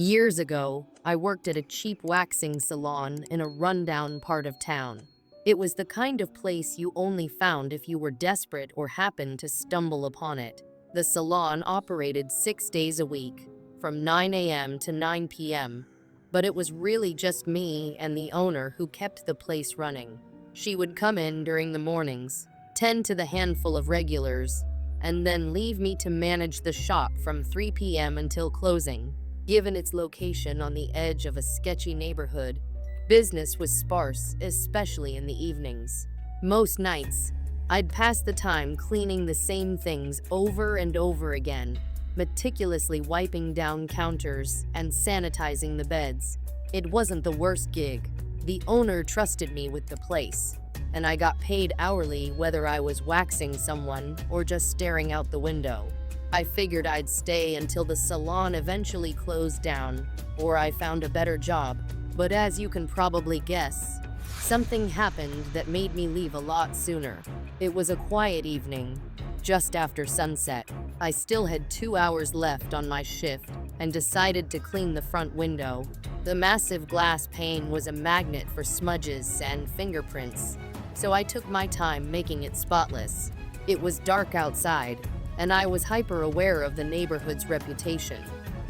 Years ago, I worked at a cheap waxing salon in a rundown part of town. It was the kind of place you only found if you were desperate or happened to stumble upon it. The salon operated 6 days a week, from 9 a.m. to 9 p.m., but it was really just me and the owner who kept the place running. She would come in during the mornings, tend to the handful of regulars, and then leave me to manage the shop from 3 p.m. until closing. Given its location on the edge of a sketchy neighborhood, business was sparse, especially in the evenings. Most nights, I'd pass the time cleaning the same things over and over again, meticulously wiping down counters and sanitizing the beds. It wasn't the worst gig. The owner trusted me with the place, and I got paid hourly whether I was waxing someone or just staring out the window. I figured I'd stay until the salon eventually closed down or I found a better job. But as you can probably guess, something happened that made me leave a lot sooner. It was a quiet evening, just after sunset. I still had 2 hours left on my shift and decided to clean the front window. The massive glass pane was a magnet for smudges and fingerprints, so I took my time making it spotless. It was dark outside, and I was hyper-aware of the neighborhood's reputation,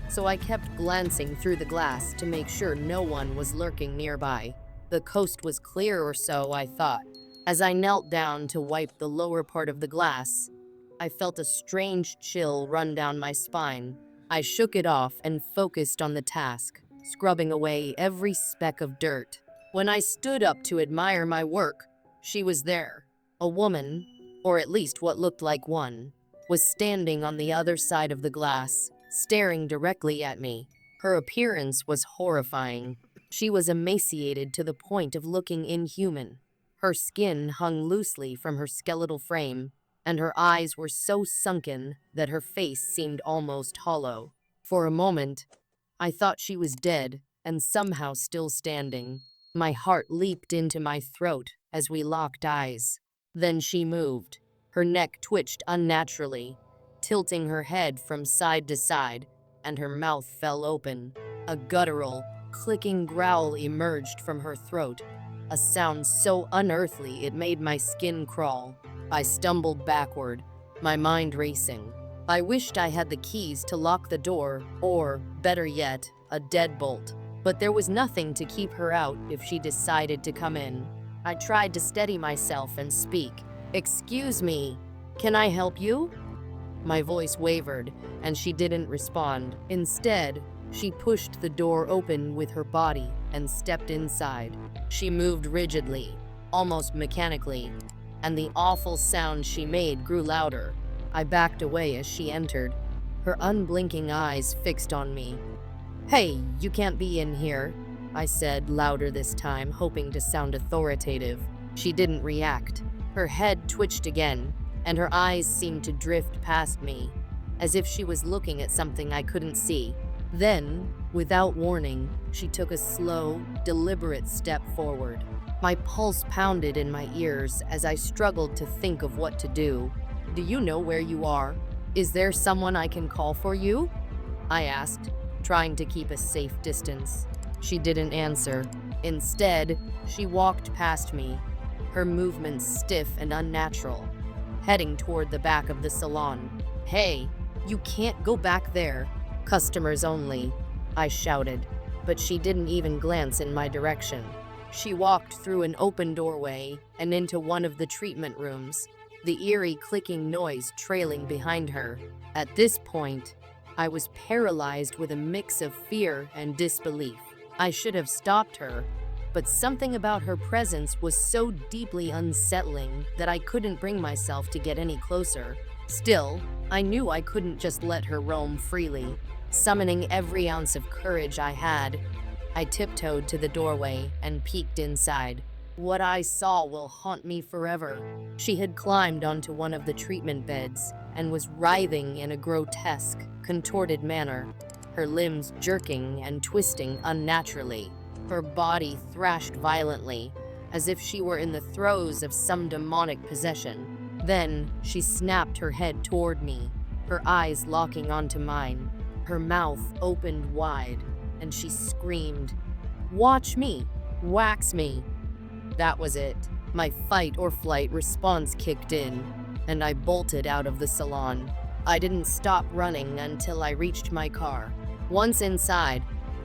so I kept glancing through the glass to make sure no one was lurking nearby. The coast was clear, or so I thought. As I knelt down to wipe the lower part of the glass, I felt a strange chill run down my spine. I shook it off and focused on the task, scrubbing away every speck of dirt. When I stood up to admire my work, she was there. A woman, or at least what looked like one, was standing on the other side of the glass, staring directly at me. Her appearance was horrifying. She was emaciated to the point of looking inhuman. Her skin hung loosely from her skeletal frame, and her eyes were so sunken that her face seemed almost hollow. For a moment, I thought she was dead and somehow still standing. My heart leaped into my throat as we locked eyes. Then she moved. Her neck twitched unnaturally, tilting her head from side to side, and her mouth fell open. A guttural, clicking growl emerged from her throat, a sound so unearthly it made my skin crawl. I stumbled backward, my mind racing. I wished I had the keys to lock the door, or, better yet, a deadbolt. But there was nothing to keep her out if she decided to come in. I tried to steady myself and speak. "Excuse me, can I help you?" My voice wavered, and she didn't respond. Instead, she pushed the door open with her body and stepped inside. She moved rigidly, almost mechanically, and the awful sound she made grew louder. I backed away as she entered, her unblinking eyes fixed on me. "Hey, you can't be in here," I said, louder this time, hoping to sound authoritative. She didn't react. Her head twitched again, and her eyes seemed to drift past me, as if she was looking at something I couldn't see. Then, without warning, she took a slow, deliberate step forward. My pulse pounded in my ears as I struggled to think of what to do. "Do you know where you are? Is there someone I can call for you?" I asked, trying to keep a safe distance. She didn't answer. Instead, she walked past me, her movements stiff and unnatural, heading toward the back of the salon. "Hey, you can't go back there. Customers only," I shouted, but she didn't even glance in my direction. She walked through an open doorway and into one of the treatment rooms, the eerie clicking noise trailing behind her. At this point, I was paralyzed with a mix of fear and disbelief. I should have stopped her, but something about her presence was so deeply unsettling that I couldn't bring myself to get any closer. Still, I knew I couldn't just let her roam freely. Summoning every ounce of courage I had, I tiptoed to the doorway and peeked inside. What I saw will haunt me forever. She had climbed onto one of the treatment beds and was writhing in a grotesque, contorted manner, her limbs jerking and twisting unnaturally. Her body thrashed violently, as if she were in the throes of some demonic possession. Then she snapped her head toward me, her eyes locking onto mine. Her mouth opened wide, and she screamed, "Watch me! Wax me!" That was it. My fight or flight response kicked in, and I bolted out of the salon. I didn't stop running until I reached my car. Once inside,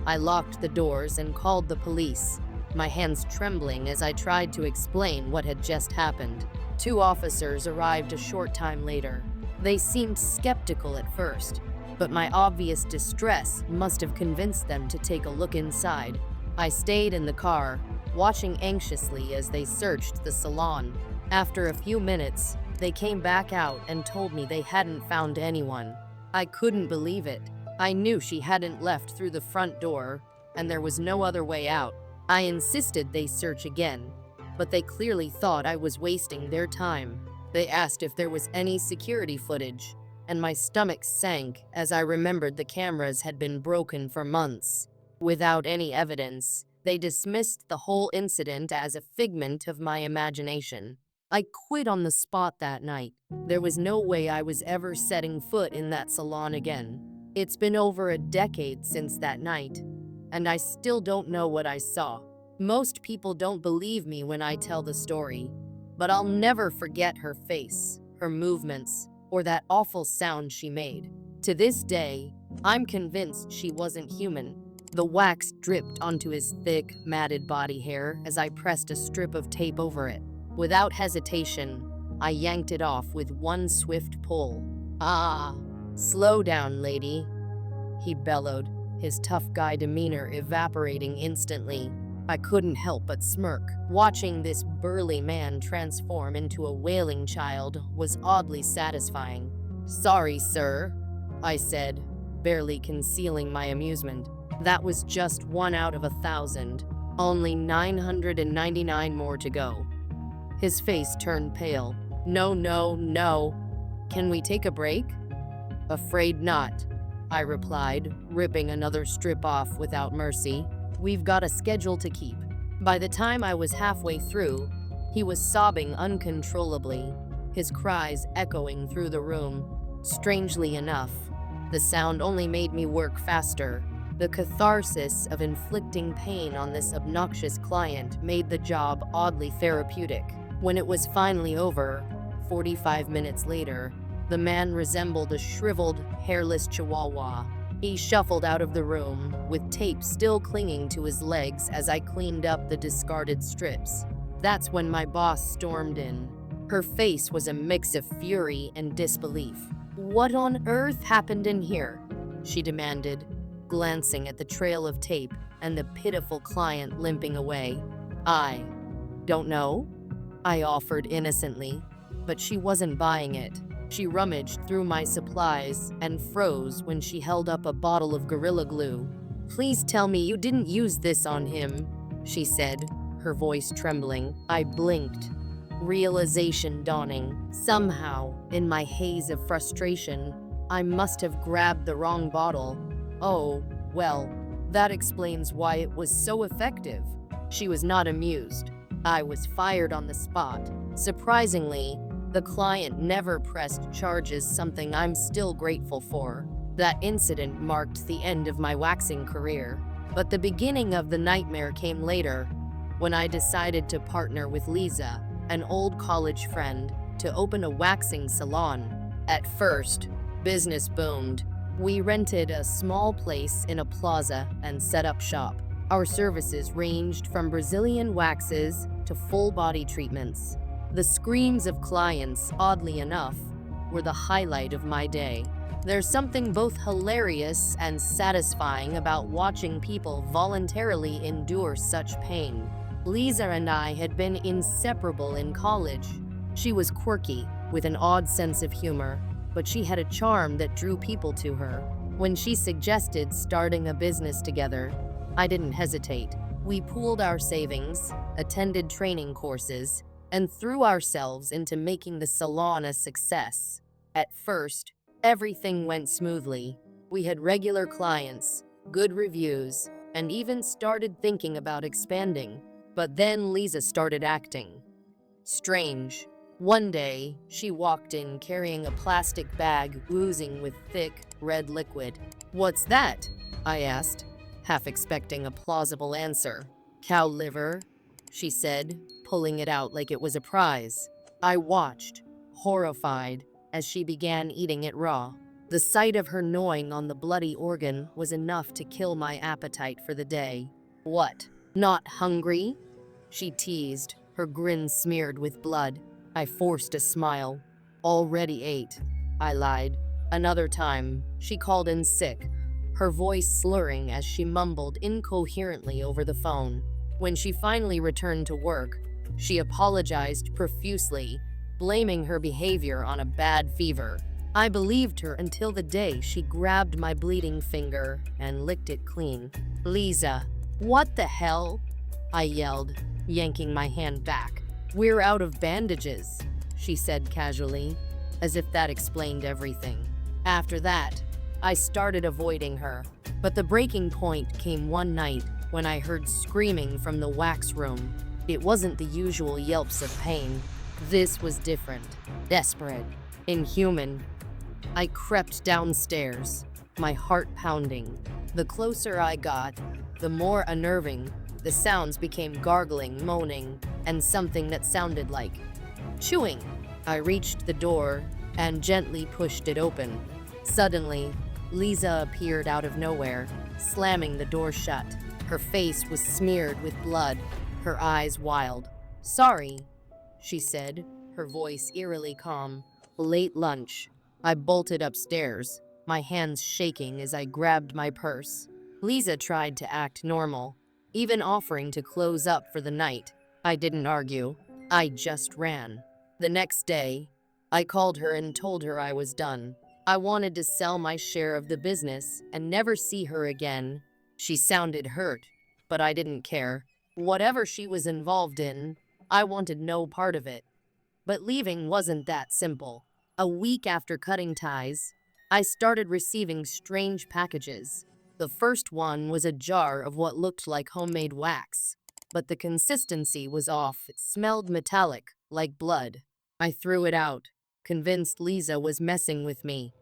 I locked the doors and called the police, my hands trembling as I tried to explain what had just happened. 2 officers arrived a short time later. They seemed skeptical at first, but my obvious distress must have convinced them to take a look inside. I stayed in the car, watching anxiously as they searched the salon. After a few minutes, they came back out and told me they hadn't found anyone. I couldn't believe it. I knew she hadn't left through the front door, and there was no other way out. I insisted they search again, but they clearly thought I was wasting their time. They asked if there was any security footage, and my stomach sank as I remembered the cameras had been broken for months. Without any evidence, they dismissed the whole incident as a figment of my imagination. I quit on the spot that night. There was no way I was ever setting foot in that salon again. It's been over a decade since that night, and I still don't know what I saw. Most people don't believe me when I tell the story, but I'll never forget her face, her movements, or that awful sound she made. To this day, I'm convinced she wasn't human. The wax dripped onto his thick, matted body hair as I pressed a strip of tape over it. Without hesitation, I yanked it off with one swift pull. "Ah, slow down, lady," he bellowed, his tough guy demeanor evaporating instantly. I couldn't help but smirk. Watching this burly man transform into a wailing child was oddly satisfying. "Sorry, sir," I said, barely concealing my amusement. That was just 1 out of 1,000. Only 999 more to go. His face turned pale. "No, no, no. Can we take a break?" "Afraid not," I replied, ripping another strip off without mercy. "We've got a schedule to keep." By the time I was halfway through, he was sobbing uncontrollably, his cries echoing through the room. Strangely enough, the sound only made me work faster. The catharsis of inflicting pain on this obnoxious client made the job oddly therapeutic. When it was finally over, 45 minutes later, the man resembled a shriveled, hairless chihuahua. He shuffled out of the room, with tape still clinging to his legs as I cleaned up the discarded strips. That's when my boss stormed in. Her face was a mix of fury and disbelief. "What on earth happened in here?" she demanded, glancing at the trail of tape and the pitiful client limping away. "I don't know," I offered innocently, but she wasn't buying it. She rummaged through my supplies and froze when she held up a bottle of Gorilla Glue. "Please tell me you didn't use this on him," she said, her voice trembling. I blinked, realization dawning. Somehow, in my haze of frustration, I must have grabbed the wrong bottle. "Oh, well, that explains why it was so effective." She was not amused. I was fired on the spot. Surprisingly, the client never pressed charges, something I'm still grateful for. That incident marked the end of my waxing career. But the beginning of the nightmare came later, when I decided to partner with Lisa, an old college friend, to open a waxing salon. At first, business boomed. We rented a small place in a plaza and set up shop. Our services ranged from Brazilian waxes to full-body treatments. The screams of clients, oddly enough, were the highlight of my day. There's something both hilarious and satisfying about watching people voluntarily endure such pain. Lisa and I had been inseparable in college. She was quirky, with an odd sense of humor, but she had a charm that drew people to her. When she suggested starting a business together, I didn't hesitate. We pooled our savings, attended training courses, and threw ourselves into making the salon a success. At first, everything went smoothly. We had regular clients, good reviews, and even started thinking about expanding. But then Lisa started acting strange. One day, she walked in carrying a plastic bag oozing with thick, red liquid. "What's that?" I asked, half expecting a plausible answer. "Cow liver," she said, pulling it out like it was a prize. I watched, horrified, as she began eating it raw. The sight of her gnawing on the bloody organ was enough to kill my appetite for the day. "What? Not hungry?" she teased, her grin smeared with blood. I forced a smile. "Already ate," I lied. Another time, she called in sick, her voice slurring as she mumbled incoherently over the phone. When she finally returned to work, she apologized profusely, blaming her behavior on a bad fever. I believed her until the day she grabbed my bleeding finger and licked it clean. "Lisa, what the hell?" I yelled, yanking my hand back. "We're out of bandages," she said casually, as if that explained everything. After that, I started avoiding her. But the breaking point came one night when I heard screaming from the wax room. It wasn't the usual yelps of pain. This was different, desperate, inhuman. I crept downstairs, my heart pounding. The closer I got, the more unnerving. The sounds became gargling, moaning, and something that sounded like chewing. I reached the door and gently pushed it open. Suddenly, Lisa appeared out of nowhere, slamming the door shut. Her face was smeared with blood, her eyes wild. "Sorry," she said, her voice eerily calm. "Late lunch." I bolted upstairs, my hands shaking as I grabbed my purse. Lisa tried to act normal, even offering to close up for the night. I didn't argue. I just ran. The next day, I called her and told her I was done. I wanted to sell my share of the business and never see her again. She sounded hurt, but I didn't care. Whatever she was involved in, I wanted no part of it. But leaving wasn't that simple. A week after cutting ties, I started receiving strange packages. The first one was a jar of what looked like homemade wax, but the consistency was off. It smelled metallic, like blood. I threw it out, convinced Lisa was messing with me.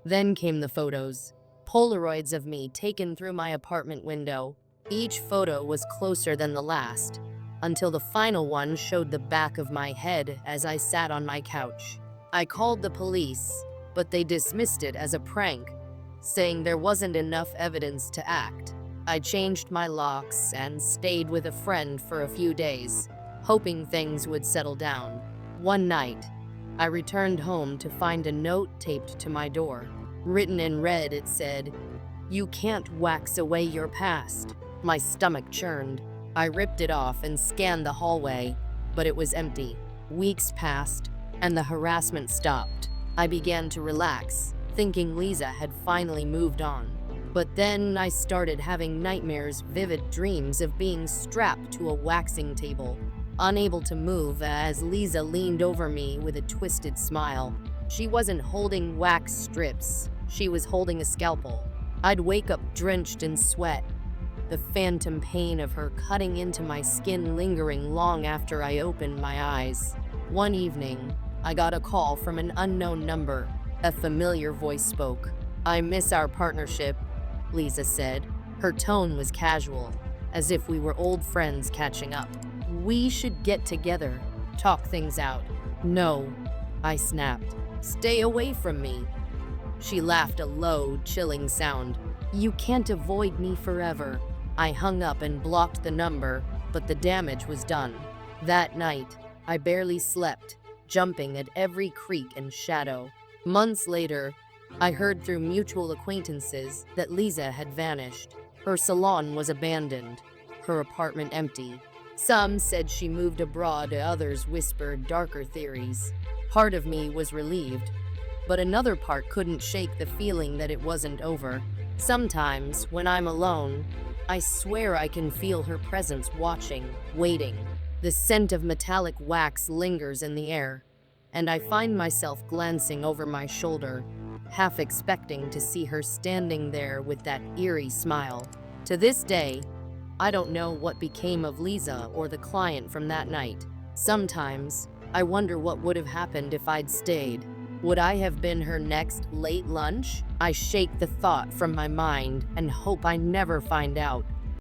Then came the photos. Polaroids of me taken through my apartment window. Each photo was closer than the last, until the final one showed the back of my head as I sat on my couch. I called the police, but they dismissed it as a prank, saying there wasn't enough evidence to act. I changed my locks and stayed with a friend for a few days, hoping things would settle down. One night, I returned home to find a note taped to my door. Written in red, it said, "You can't wax away your past." My stomach churned. I ripped it off and scanned the hallway, but it was empty. Weeks passed, and the harassment stopped. I began to relax, thinking Lisa had finally moved on. But then I started having nightmares, vivid dreams of being strapped to a waxing table, unable to move as Lisa leaned over me with a twisted smile. She wasn't holding wax strips, she was holding a scalpel. I'd wake up drenched in sweat, the phantom pain of her cutting into my skin lingering long after I opened my eyes. One evening, I got a call from an unknown number. A familiar voice spoke. "I miss our partnership," Lisa said. Her tone was casual, as if we were old friends catching up. "We should get together, talk things out." "No," I snapped. "Stay away from me." She laughed a low, chilling sound. "You can't avoid me forever." I hung up and blocked the number, but the damage was done. That night, I barely slept, jumping at every creak and shadow. Months later, I heard through mutual acquaintances that Lisa had vanished. Her salon was abandoned, her apartment empty. Some said she moved abroad, others whispered darker theories. Part of me was relieved, but another part couldn't shake the feeling that it wasn't over. Sometimes, when I'm alone, I swear I can feel her presence watching, waiting. The scent of metallic wax lingers in the air, and I find myself glancing over my shoulder, half expecting to see her standing there with that eerie smile. To this day, I don't know what became of Lisa or the client from that night. Sometimes, I wonder what would have happened if I'd stayed. Would I have been her next late lunch? I shake the thought from my mind and hope I never find out.